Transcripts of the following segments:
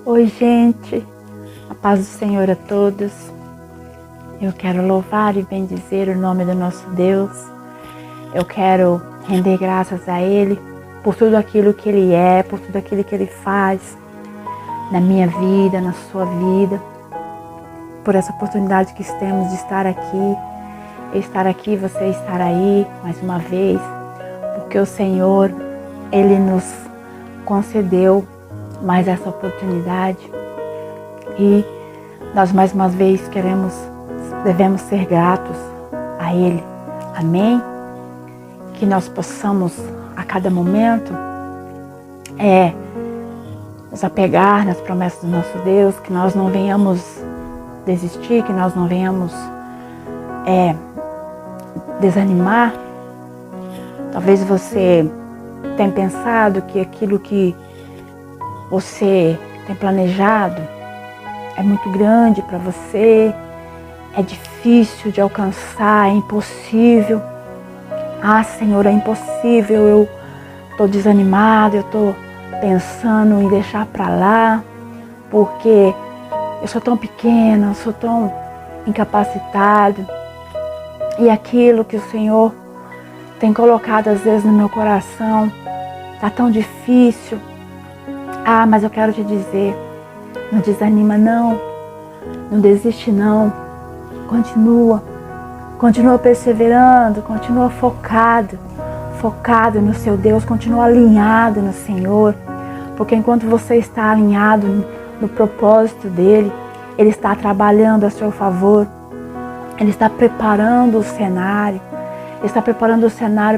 Oi, gente, a paz do Senhor a todos. Eu quero louvar e bendizer o nome do nosso Deus. Eu quero render graças a Ele por tudo aquilo que Ele é, por tudo aquilo que Ele faz na minha vida, na sua vida, por essa oportunidade que temos de estar aqui. Eu estar aqui, você estar aí mais uma vez, porque o Senhor, Ele nos concedeu mais essa oportunidade e nós mais uma vez devemos ser gratos a Ele. Amém? Que nós possamos a cada momento nos apegar nas promessas do nosso Deus, que nós não venhamos desistir, que nós não venhamos desanimar. Talvez você tenha pensado que aquilo que você tem planejado é muito grande para você, é difícil de alcançar, é impossível. Ah, Senhor, é impossível, eu estou desanimado, eu estou pensando em deixar para lá, porque eu sou tão pequena, eu sou tão incapacitado. E aquilo que o Senhor tem colocado às vezes no meu coração está tão difícil. Ah, mas eu quero te dizer, não desanima não desiste não, continua perseverando, continua focado no seu Deus, continua alinhado no Senhor, porque enquanto você está alinhado no propósito dEle, Ele está trabalhando a seu favor, Ele está preparando o cenário,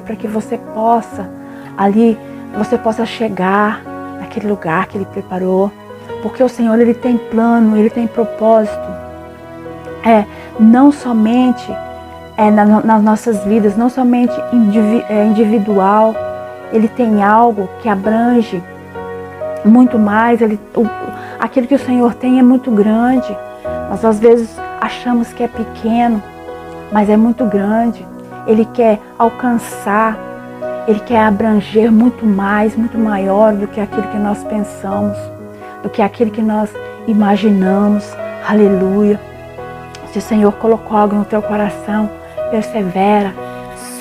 para que você possa chegar naquele lugar que Ele preparou, porque o Senhor, Ele tem plano, Ele tem propósito, não somente nas nossas vidas, não somente individual. Ele tem algo que abrange muito mais, aquilo que o Senhor tem é muito grande. Nós às vezes achamos que é pequeno, mas é muito grande. Ele quer alcançar, Ele quer abranger muito mais, muito maior do que aquilo que nós pensamos, do que aquilo que nós imaginamos. Aleluia. Se o Senhor colocou algo no teu coração, persevera,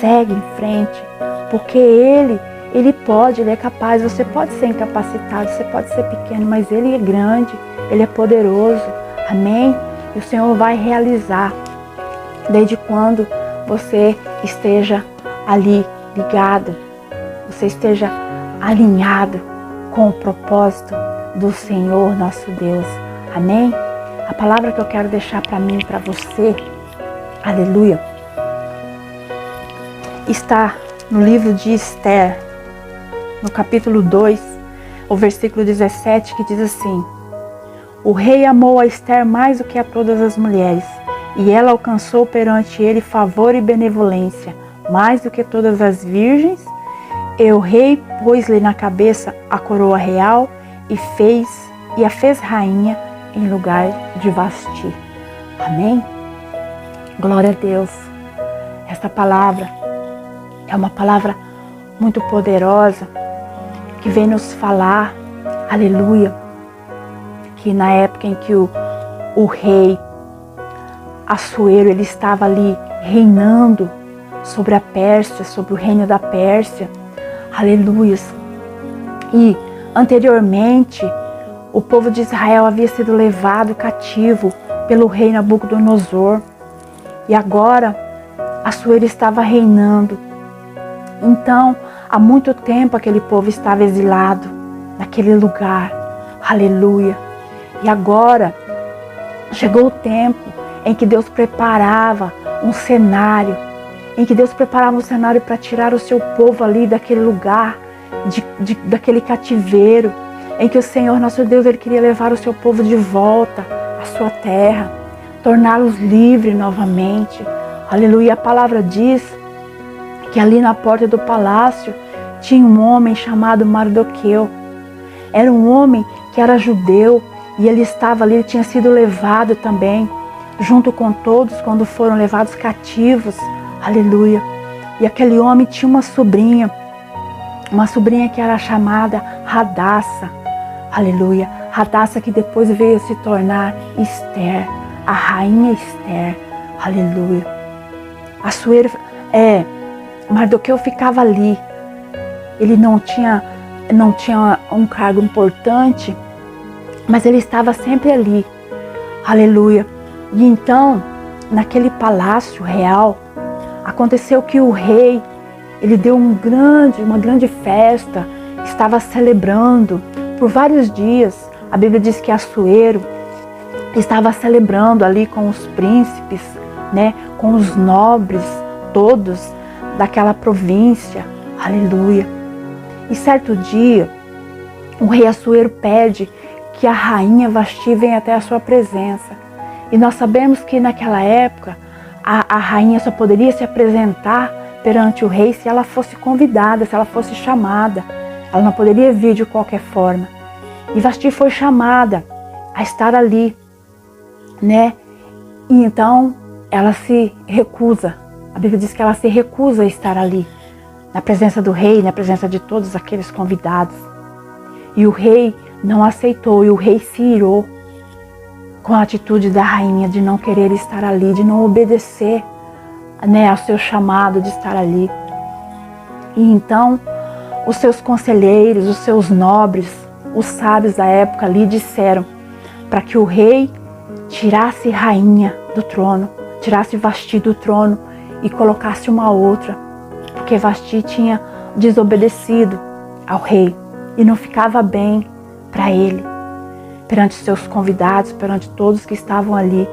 segue em frente, porque Ele pode, Ele é capaz. Você pode ser incapacitado, você pode ser pequeno, mas Ele é grande, Ele é poderoso. Amém? E o Senhor vai realizar, desde quando você esteja ali ligado, você esteja alinhado com o propósito do Senhor nosso Deus. Amém? A palavra que eu quero deixar para mim e para você, aleluia, está no livro de Esther, no capítulo 2, o versículo 17, que diz assim: o rei amou a Esther mais do que a todas as mulheres, e ela alcançou perante ele favor e benevolência, mais do que todas as virgens. E o rei pôs-lhe na cabeça a coroa real e a fez rainha em lugar de Vasti. Amém? Glória a Deus. Esta palavra é uma palavra muito poderosa que vem nos falar, aleluia, que na época em que o rei Assuero, ele estava ali reinando sobre a Pérsia, sobre o reino da Pérsia, aleluia. E anteriormente o povo de Israel havia sido levado cativo pelo rei Nabucodonosor. E agora Assuero estava reinando. Então, há muito tempo aquele povo estava exilado naquele lugar. Aleluia. E agora chegou o tempo em que Deus preparava um cenário. Para tirar o seu povo ali daquele lugar, daquele cativeiro, em que o Senhor nosso Deus, Ele queria levar o seu povo de volta à sua terra, torná-los livres novamente. Aleluia. A palavra diz que ali na porta do palácio tinha um homem chamado Mardoqueu. Era um homem que era judeu e ele estava ali, ele tinha sido levado também, junto com todos, quando foram levados cativos. Aleluia. E aquele homem tinha uma sobrinha que era chamada Radassa. Aleluia. Hadassah, que depois veio se tornar Esther, a rainha Esther. Aleluia. Assuero, Mardoqueu ficava ali. Ele não tinha um cargo importante, mas ele estava sempre ali. Aleluia. E então, naquele palácio real, aconteceu que o rei, ele deu uma grande festa, estava celebrando por vários dias. A Bíblia diz que Assuero estava celebrando ali com os príncipes, né, com os nobres todos daquela província. Aleluia. E certo dia, o rei Assuero pede que a rainha Vasti venha até a sua presença. E nós sabemos que naquela época, a rainha só poderia se apresentar perante o rei se ela fosse convidada, se ela fosse chamada. Ela não poderia vir de qualquer forma. E Vasti foi chamada a estar ali, né? E então ela se recusa. A Bíblia diz que ela se recusa a estar ali, na presença do rei, na presença de todos aqueles convidados. E o rei não aceitou, e o rei se irou com a atitude da rainha de não querer estar ali, de não obedecer, né, ao seu chamado de estar ali. E então os seus conselheiros, os seus nobres, os sábios da época lhe disseram para que o rei tirasse rainha do trono, tirasse Vasti do trono e colocasse uma outra, porque Vasti tinha desobedecido ao rei e não ficava bem para ele, perante seus convidados, perante todos que estavam ali.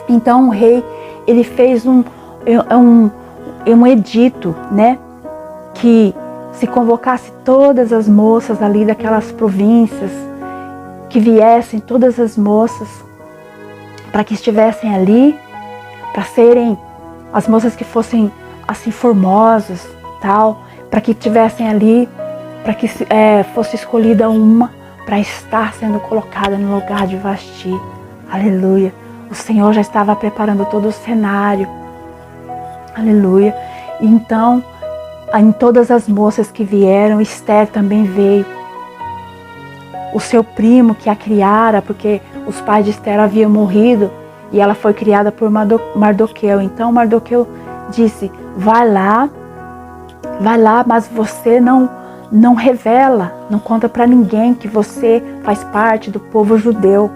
Então o rei, ele fez um edito, né, que se convocasse todas as moças ali daquelas províncias, que viessem todas as moças para que estivessem ali, para serem as moças que fossem assim formosas, tal, para que estivessem ali, para que fosse escolhida uma para estar sendo colocada no lugar de Vasti. Aleluia. O Senhor já estava preparando todo o cenário. Aleluia. E então, em todas as moças que vieram, Esther também veio. O seu primo que a criara, porque os pais de Esther haviam morrido e ela foi criada por Mardoqueu. Então Mardoqueu disse: vai lá, mas você não revela, não conta para ninguém que você faz parte do povo judeu.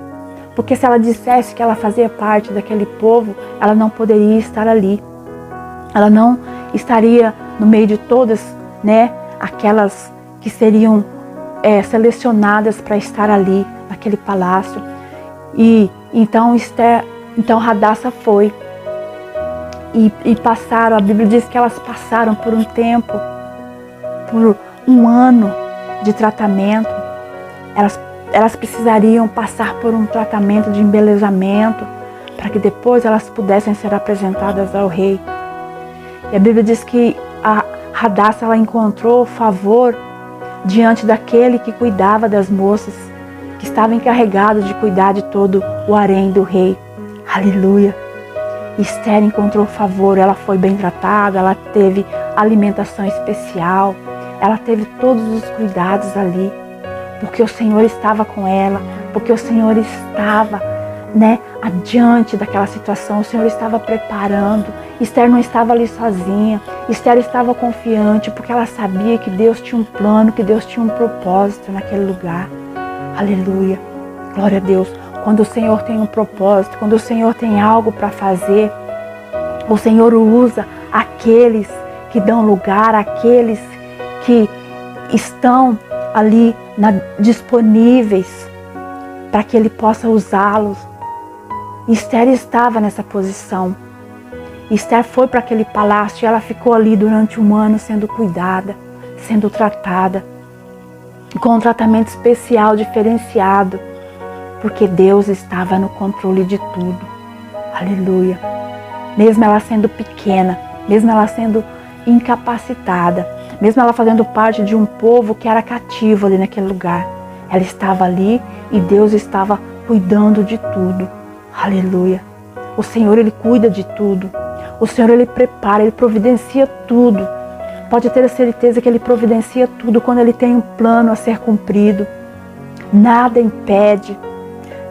Porque se ela dissesse que ela fazia parte daquele povo, ela não poderia estar ali. Ela não estaria no meio de todas, né, aquelas que seriam selecionadas para estar ali, naquele palácio. E então Hadassah foi. E passaram, a Bíblia diz que elas passaram por um tempo, por um ano de tratamento. Elas precisariam passar por um tratamento de embelezamento para que depois elas pudessem ser apresentadas ao rei. E a Bíblia diz que a Hadassah, ela encontrou favor diante daquele que cuidava das moças, que estava encarregado de cuidar de todo o harém do rei. Aleluia! Esther encontrou favor, ela foi bem tratada, ela teve alimentação especial, ela teve todos os cuidados ali, porque o Senhor estava com ela, porque o Senhor estava, né, adiante daquela situação, o Senhor estava preparando. Esther não estava ali sozinha, Esther estava confiante, porque ela sabia que Deus tinha um plano, que Deus tinha um propósito naquele lugar. Aleluia, glória a Deus. Quando o Senhor tem um propósito, quando o Senhor tem algo para fazer, o Senhor usa aqueles que dão lugar, aqueles que estão ali disponíveis para que Ele possa usá-los. Esther estava nessa posição. Esther foi para aquele palácio e ela ficou ali durante um ano sendo cuidada, sendo tratada, com um tratamento especial, diferenciado, porque Deus estava no controle de tudo. Aleluia. Mesmo ela sendo pequena, mesmo ela sendo incapacitada, mesmo ela fazendo parte de um povo que era cativo ali naquele lugar, ela estava ali e Deus estava cuidando de tudo. Aleluia. O Senhor, Ele cuida de tudo. O Senhor, Ele prepara, Ele providencia tudo. Pode ter a certeza que Ele providencia tudo quando Ele tem um plano a ser cumprido. nada impede,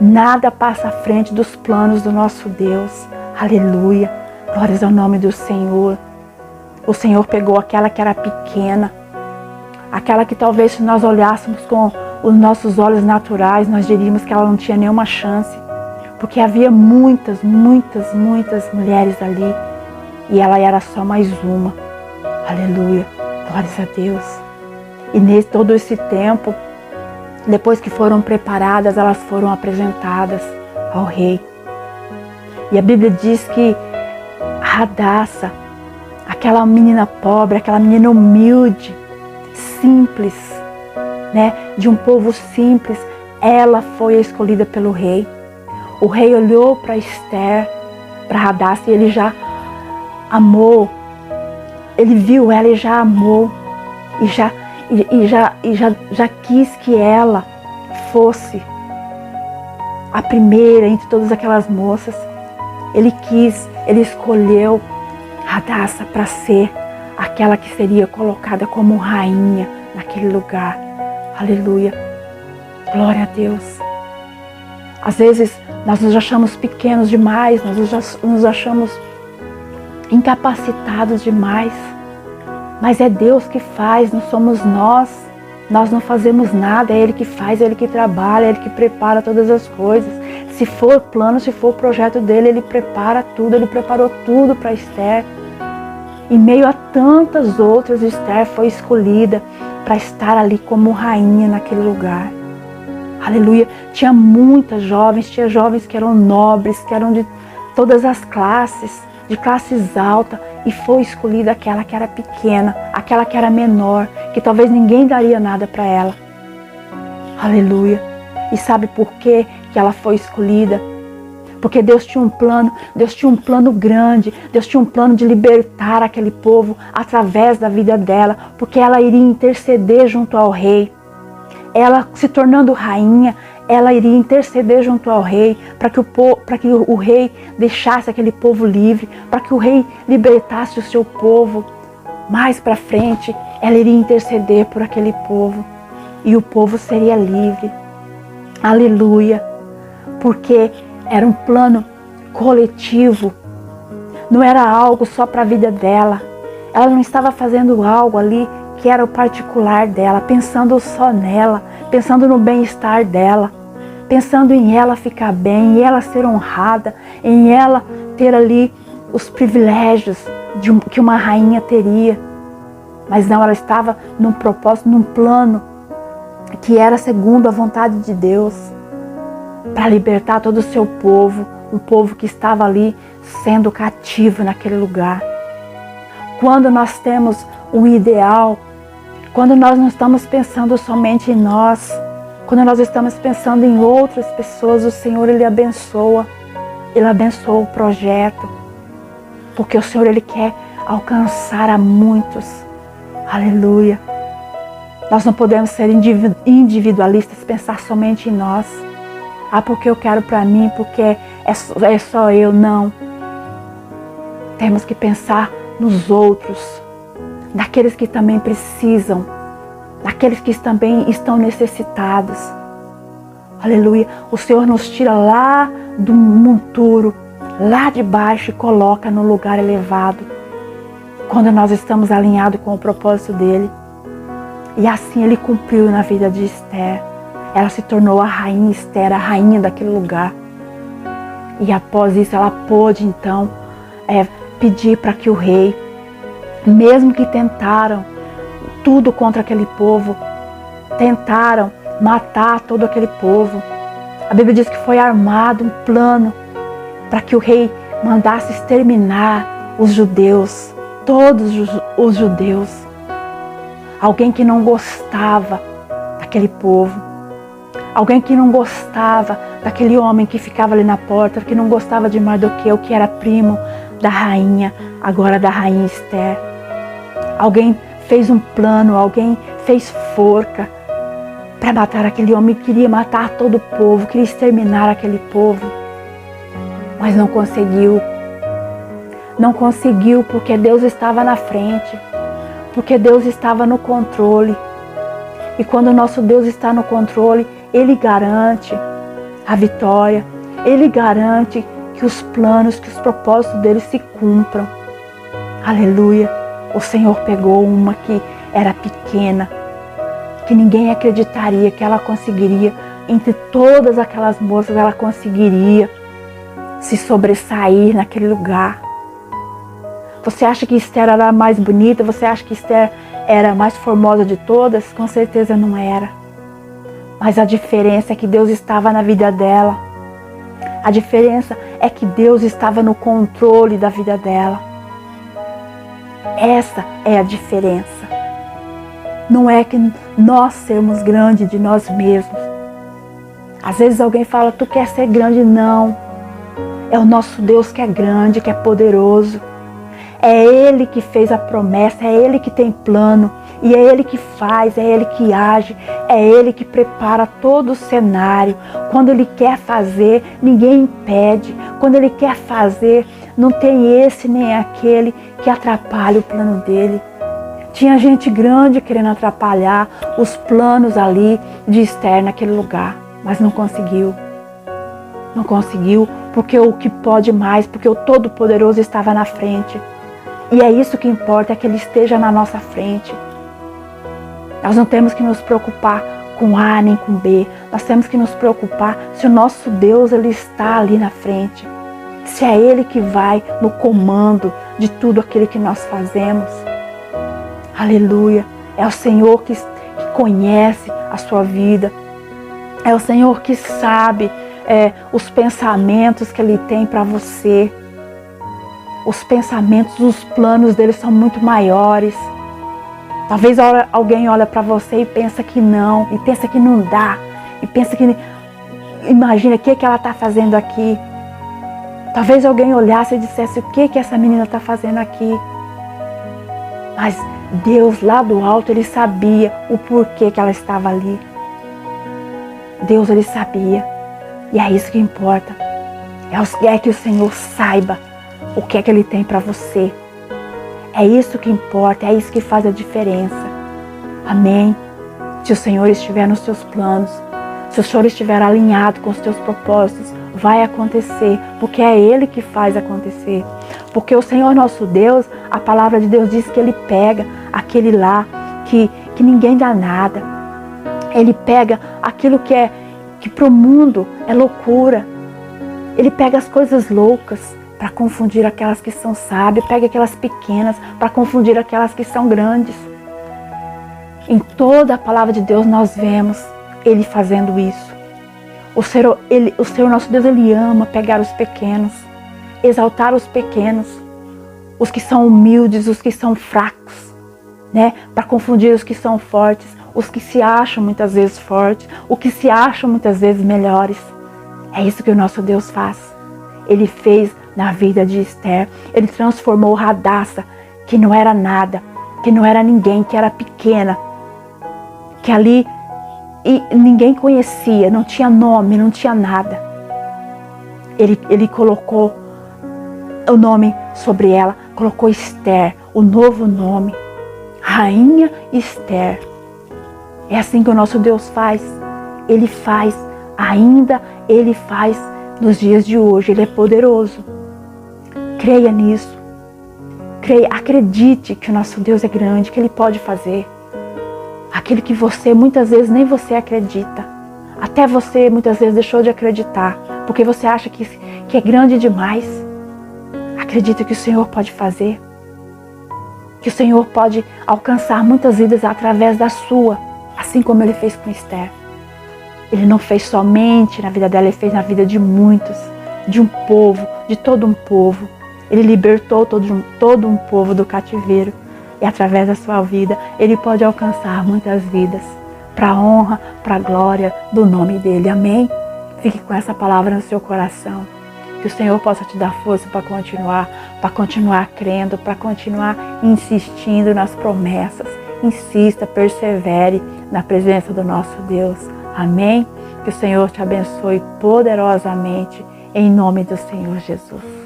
nada passa à frente dos planos do nosso Deus. Aleluia, glórias ao nome do Senhor. O Senhor pegou aquela que era pequena, aquela que talvez se nós olhássemos com os nossos olhos naturais, nós diríamos que ela não tinha nenhuma chance, porque havia muitas mulheres ali, e ela era só mais uma. Aleluia, glórias a Deus. E nesse todo esse tempo, depois que foram preparadas, elas foram apresentadas ao rei. E a Bíblia diz que Hadassah, aquela menina pobre, aquela menina humilde, simples, né, de um povo simples, ela foi a escolhida pelo rei. O rei olhou para Esther, para Hadassah, e ele já amou. Ele viu ela e já amou. E já quis que ela fosse a primeira entre todas aquelas moças. Ele escolheu Hadassah para ser aquela que seria colocada como rainha naquele lugar. Aleluia, glória a Deus. Às vezes nós nos achamos pequenos demais, nós nos achamos incapacitados demais, mas é Deus que faz, não somos nós não fazemos nada, é Ele que faz, é Ele que trabalha, é Ele que prepara todas as coisas. Se for plano, se for projeto dele, Ele prepara tudo, Ele preparou tudo para Esther. Em meio a tantas outras, Esther foi escolhida para estar ali como rainha naquele lugar. Aleluia, tinha muitas jovens, tinha jovens que eram nobres, que eram de todas as classes, de classes altas, e foi escolhida aquela que era pequena, aquela que era menor, que talvez ninguém daria nada para ela. Aleluia. E sabe por quê que ela foi escolhida? Porque Deus tinha um plano grande, Deus tinha um plano de libertar aquele povo através da vida dela, porque ela iria interceder junto ao rei. Ela, se tornando rainha, ela iria interceder junto ao rei, para que o rei deixasse aquele povo livre, para que o rei libertasse o seu povo. Mais para frente, ela iria interceder por aquele povo, e o povo seria livre. Aleluia, porque era um plano coletivo, não era algo só para a vida dela. Ela não estava fazendo algo ali que era o particular dela, pensando só nela, pensando no bem-estar dela, pensando em ela ficar bem, em ela ser honrada, em ela ter ali os privilégios que uma rainha teria. Mas não, ela estava num propósito, num plano que era segundo a vontade de Deus, para libertar todo o seu povo, um povo que estava ali sendo cativo naquele lugar. Quando nós temos um ideal, quando nós não estamos pensando somente em nós, quando nós estamos pensando em outras pessoas, o Senhor, Ele abençoa o projeto, porque o Senhor, Ele quer alcançar a muitos. Aleluia. Nós não podemos ser individualistas, pensar somente em nós. Porque eu quero para mim, porque é só eu. Não. Temos que pensar nos outros, naqueles que também precisam, naqueles que também estão necessitados. Aleluia. O Senhor nos tira lá do monturo, lá de baixo, e coloca no lugar elevado, quando nós estamos alinhados com o propósito dEle. E assim Ele cumpriu na vida de Esther. Ela se tornou a rainha Esther, a rainha daquele lugar. E após isso ela pôde então pedir para que o rei, mesmo que tentaram tudo contra aquele povo, tentaram matar todo aquele povo, a Bíblia diz que foi armado um plano para que o rei mandasse exterminar os judeus, todos os judeus. Alguém que não gostava daquele povo, alguém que não gostava daquele homem que ficava ali na porta, que não gostava de Mardoqueu, que era primo da rainha, agora da rainha Esther. Alguém fez um plano, alguém fez forca para matar aquele homem, queria matar todo o povo, queria exterminar aquele povo, mas não conseguiu. Não conseguiu porque Deus estava na frente, porque Deus estava no controle. E quando o nosso Deus está no controle, Ele garante a vitória. Ele garante que os planos, que os propósitos dele se cumpram. Aleluia. O Senhor pegou uma que era pequena, que ninguém acreditaria que ela conseguiria, entre todas aquelas moças, ela conseguiria se sobressair naquele lugar. Você acha que Esther era a mais bonita? Você acha que Esther era a mais formosa de todas? Com certeza não era. Mas a diferença é que Deus estava na vida dela. A diferença é que Deus estava no controle da vida dela. Essa é a diferença. Não é que nós sermos grandes de nós mesmos. Às vezes alguém fala, tu quer ser grande? Não. É o nosso Deus que é grande, que é poderoso. É Ele que fez a promessa, é Ele que tem plano. E é Ele que faz, é Ele que age, é Ele que prepara todo o cenário. Quando Ele quer fazer, ninguém impede. Quando Ele quer fazer, não tem esse nem aquele que atrapalhe o plano dele. Tinha gente grande querendo atrapalhar os planos ali de Esther naquele lugar, mas não conseguiu. Não conseguiu porque o que pode mais, porque o Todo-Poderoso estava na frente. E é isso que importa, é que Ele esteja na nossa frente. Nós não temos que nos preocupar com A nem com B. Nós temos que nos preocupar se o nosso Deus Ele está ali na frente. Se é Ele que vai no comando de tudo aquilo que nós fazemos. Aleluia. É o Senhor que conhece a sua vida. É o Senhor que sabe os pensamentos que Ele tem para você. Os pensamentos, os planos dele são muito maiores. Talvez alguém olha para você e pensa que não, e pensa que não dá, e pensa que... Imagina o que ela está fazendo aqui. Talvez alguém olhasse e dissesse, o que essa menina está fazendo aqui? Mas Deus lá do alto, Ele sabia o porquê que ela estava ali. Deus, Ele sabia. E é isso que importa. É que o Senhor saiba o que é que Ele tem para você. É isso que importa, é isso que faz a diferença. Amém? Se o Senhor estiver nos seus planos, se o Senhor estiver alinhado com os teus propósitos, vai acontecer, porque é Ele que faz acontecer. Porque o Senhor nosso Deus, a palavra de Deus diz que Ele pega aquele lá que ninguém dá nada. Ele pega aquilo que para o mundo é loucura. Ele pega as coisas loucas para confundir aquelas que são sábias, pega aquelas pequenas para confundir aquelas que são grandes. Em toda a palavra de Deus nós vemos Ele fazendo isso. O Senhor nosso Deus, Ele ama pegar os pequenos, exaltar os pequenos, os que são humildes, os que são fracos, né? Para confundir os que são fortes, os que se acham muitas vezes fortes, os que se acham muitas vezes melhores. É isso que o nosso Deus faz. Ele fez na vida de Esther. Ele transformou Radassa, que não era nada, que não era ninguém, que era pequena, que ali ninguém conhecia, não tinha nome, não tinha nada. Ele colocou o nome sobre ela, colocou Esther, o novo nome, Rainha Esther. É assim que o nosso Deus faz. Ele faz, ainda Ele faz nos dias de hoje. Ele é poderoso. Creia nisso. Creia, acredite que o nosso Deus é grande, que Ele pode fazer aquilo que você muitas vezes nem você acredita. Até você muitas vezes deixou de acreditar, porque você acha que é grande demais. Acredita que o Senhor pode fazer. Que o Senhor pode alcançar muitas vidas através da sua, assim como Ele fez com Esther. Ele não fez somente na vida dela, Ele fez na vida de muitos, de um povo, de todo um povo. Ele libertou todo um povo do cativeiro. E através da sua vida, Ele pode alcançar muitas vidas. Para a honra, para a glória do nome dEle. Amém? Fique com essa palavra no seu coração. Que o Senhor possa te dar força para continuar crendo, para continuar insistindo nas promessas. Insista, persevere na presença do nosso Deus. Amém? Que o Senhor te abençoe poderosamente, em nome do Senhor Jesus.